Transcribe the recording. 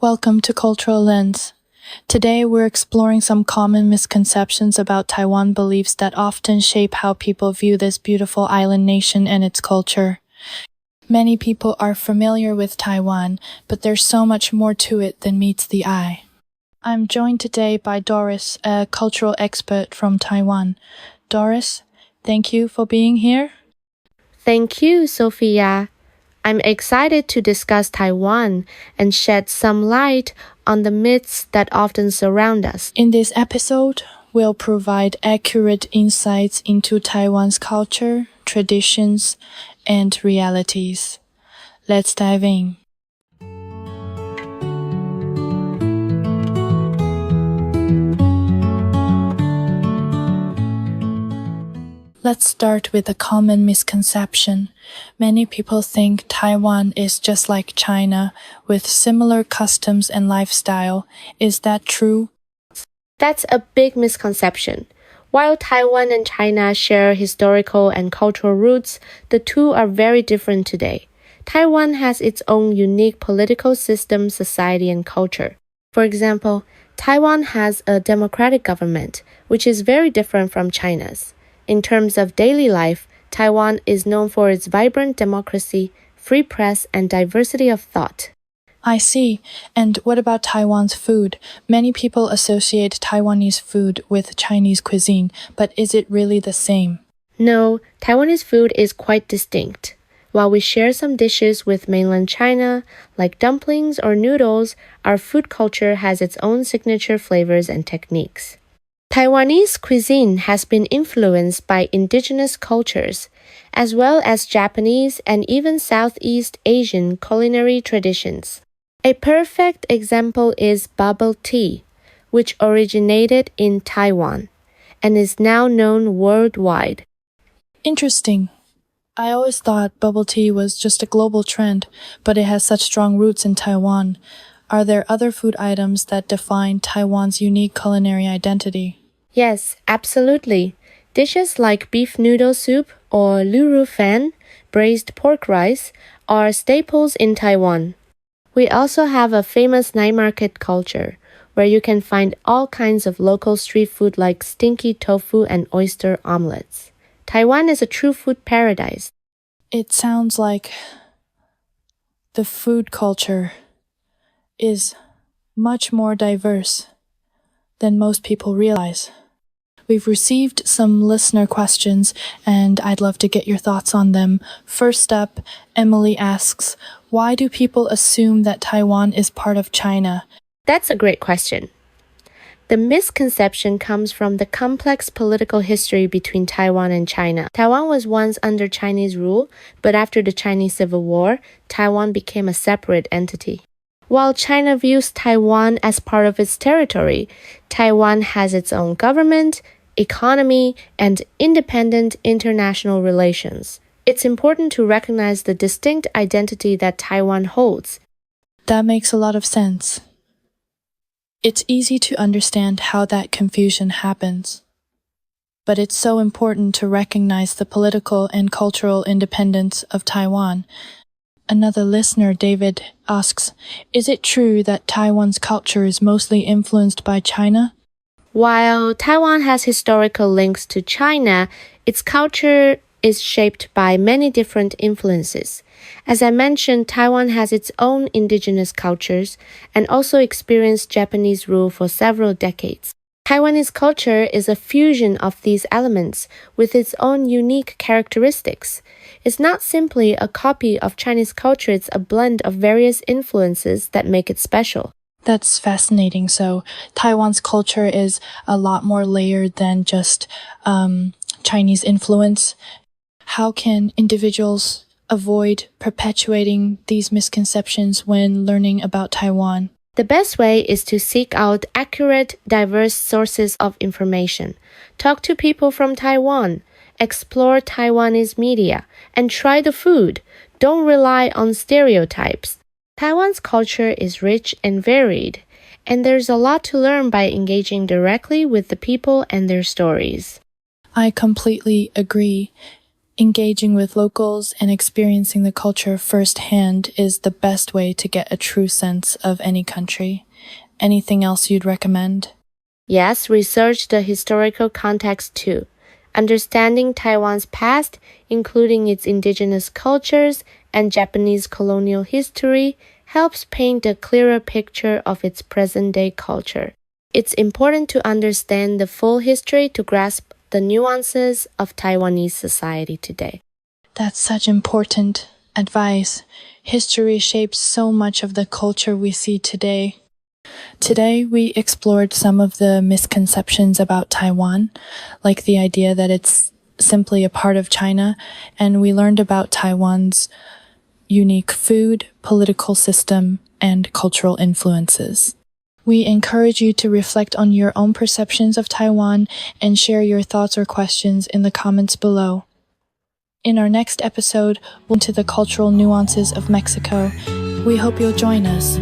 Welcome to Cultural Lens. Today we're exploring some common misconceptions about Taiwan beliefs that often shape how people view this beautiful island nation and its culture. Many people are familiar with Taiwan, but there's so much more to it than meets the eye. I'm joined today by Doris, a cultural expert from Taiwan. Doris, thank you for being here. Thank you, Sophia. I'm excited to discuss Taiwan and shed some light on the myths that often surround us. In this episode, we'll provide accurate insights into Taiwan's culture, traditions, and realities. Let's dive in. Let's start with a common misconception. Many people think Taiwan is just like China, with similar customs and lifestyle. Is that true? That's a big misconception. While Taiwan and China share historical and cultural roots, the two are very different today. Taiwan has its own unique political system, society, and culture. For example, Taiwan has a democratic government, which is very different from China's. In terms of daily life, Taiwan is known for its vibrant democracy, free press, and diversity of thought. I see. And what about Taiwan's food? Many people associate Taiwanese food with Chinese cuisine, but is it really the same? No, Taiwanese food is quite distinct. While we share some dishes with mainland China, like dumplings or noodles, our food culture has its own signature flavors and techniques. Taiwanese cuisine has been influenced by indigenous cultures, as well as Japanese and even Southeast Asian culinary traditions. A perfect example is bubble tea, which originated in Taiwan and is now known worldwide. Interesting. I always thought bubble tea was just a global trend, but it has such strong roots in Taiwan. Are there other food items that define Taiwan's unique culinary identity? Yes, absolutely. Dishes like beef noodle soup or lu fan, braised pork rice, are staples in Taiwan. We also have a famous night market culture, where you can find all kinds of local street food like stinky tofu and oyster omelets. Taiwan is a true food paradise. It sounds like the food culture is much more diverse than most people realize. We've received some listener questions, and I'd love to get your thoughts on them. First up, Emily asks, why do people assume that Taiwan is part of China? That's a great question. The misconception comes from the complex political history between Taiwan and China. Taiwan was once under Chinese rule, but after the Chinese Civil War, Taiwan became a separate entity. While China views Taiwan as part of its territory, Taiwan has its own government, economy, and independent international relations. It's important to recognize the distinct identity that Taiwan holds. That makes a lot of sense. It's easy to understand how that confusion happens. But it's so important to recognize the political and cultural independence of Taiwan. Another listener, David, asks, is it true that Taiwan's culture is mostly influenced by China? While Taiwan has historical links to China, its culture is shaped by many different influences. As I mentioned, Taiwan has its own indigenous cultures and also experienced Japanese rule for several decades. Taiwanese culture is a fusion of these elements with its own unique characteristics. It's not simply a copy of Chinese culture, it's a blend of various influences that make it special. That's fascinating. So Taiwan's culture is a lot more layered than just Chinese influence. How can individuals avoid perpetuating these misconceptions when learning about Taiwan? The best way is to seek out accurate, diverse sources of information. Talk to people from Taiwan, explore Taiwanese media, and try the food. Don't rely on stereotypes. Taiwan's culture is rich and varied, and there's a lot to learn by engaging directly with the people and their stories. I completely agree. Engaging with locals and experiencing the culture firsthand is the best way to get a true sense of any country. Anything else you'd recommend? Yes, research the historical context too. Understanding Taiwan's past, including its indigenous cultures and Japanese colonial history, helps paint a clearer picture of its present-day culture. It's important to understand the full history to grasp the nuances of Taiwanese society today. That's such important advice. History shapes so much of the culture we see today. Today, we explored some of the misconceptions about Taiwan, like the idea that it's simply a part of China, and we learned about Taiwan's unique food, political system, and cultural influences. We encourage you to reflect on your own perceptions of Taiwan and share your thoughts or questions in the comments below. In our next episode, we'll into the cultural nuances of Mexico. We hope you'll join us.